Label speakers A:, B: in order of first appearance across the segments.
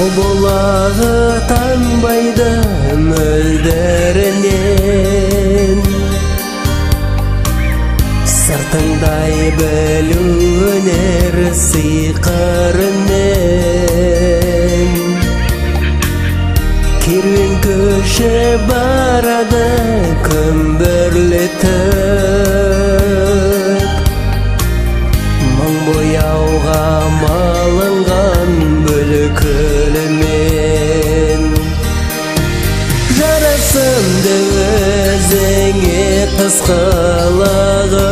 A: Тау болағы танбайды мөлдірінен, сыртыңдай білу өнер сиқырымен. Керуен көші барады күмбірлетіп, мың бояуға малынған бүлкілімен. Жарасымды өзіңе қыз қылығы,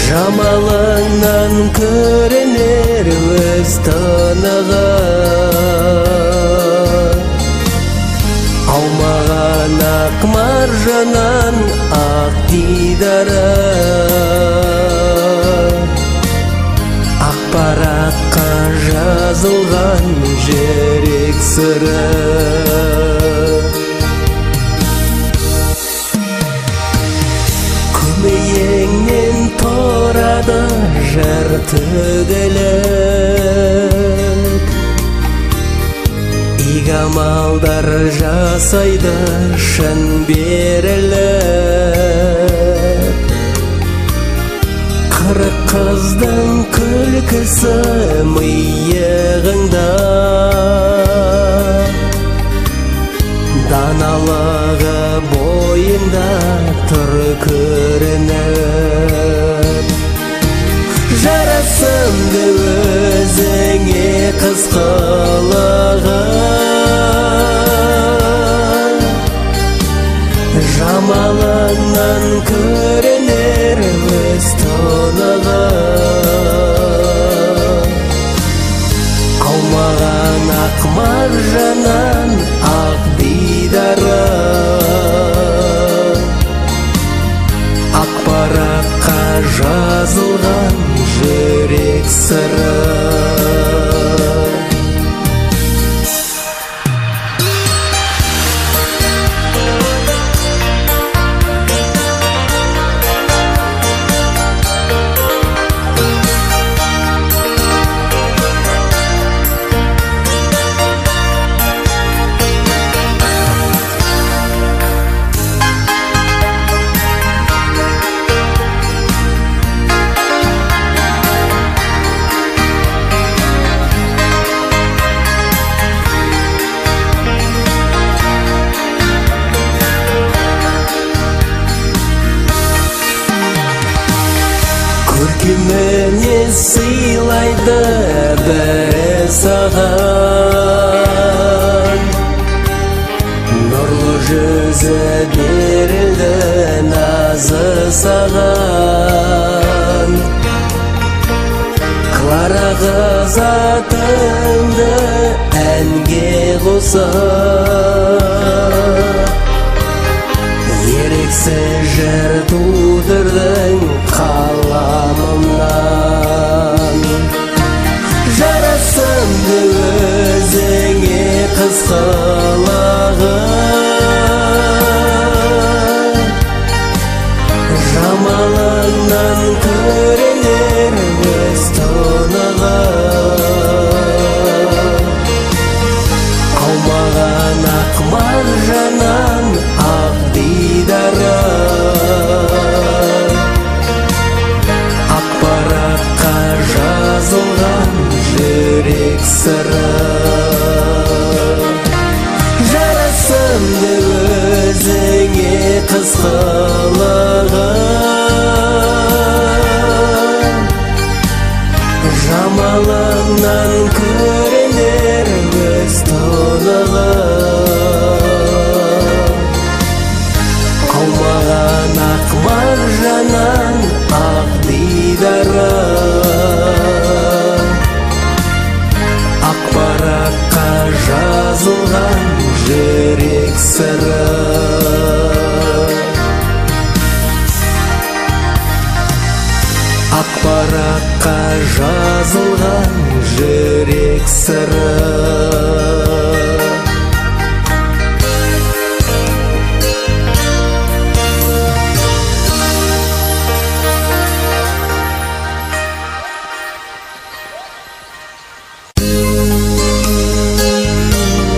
A: жамалыңнан көрінер өз тынығы. Аумаған ақ маржаннан ақ дидары, ақ параққа жазылған жүрек сыры. Көмейіңнен тұрады жыр төгіліп, игі амалдар жасайды шын беріліп. Қырық қыздың күлкісі миығыңда, даналығы бойында тұр көрініп. Жарасымды өзіңе қыз қылығы, жамалыңнан көрінер өз тынығы. Аумаған ақ маржаннан ақ дидары, ақ параққа жазылған жүрек сыры. Көркеміне сыйлайды бірі саған, нұрлы жүзі берілді назы саған. Клара қыз атыңды әнге қосып, еріксіз жыр тудырдың қаламымнан. Жарасымды өзіңе қыз қылығы, жамалыңнан көрінер өз тынығы. Аумаған ақ маржаннан ақ дидары, ақ параққа жазылған жүрек сыры. Жарасымды өзіңе қыз қылығы, жамалыңнан көрінер өз тынығы. Аумаған ақ маржаннан ақ дидары, ақ параққа жазылған жүрек сыры. Ақ параққа жазылған жүрек сыры.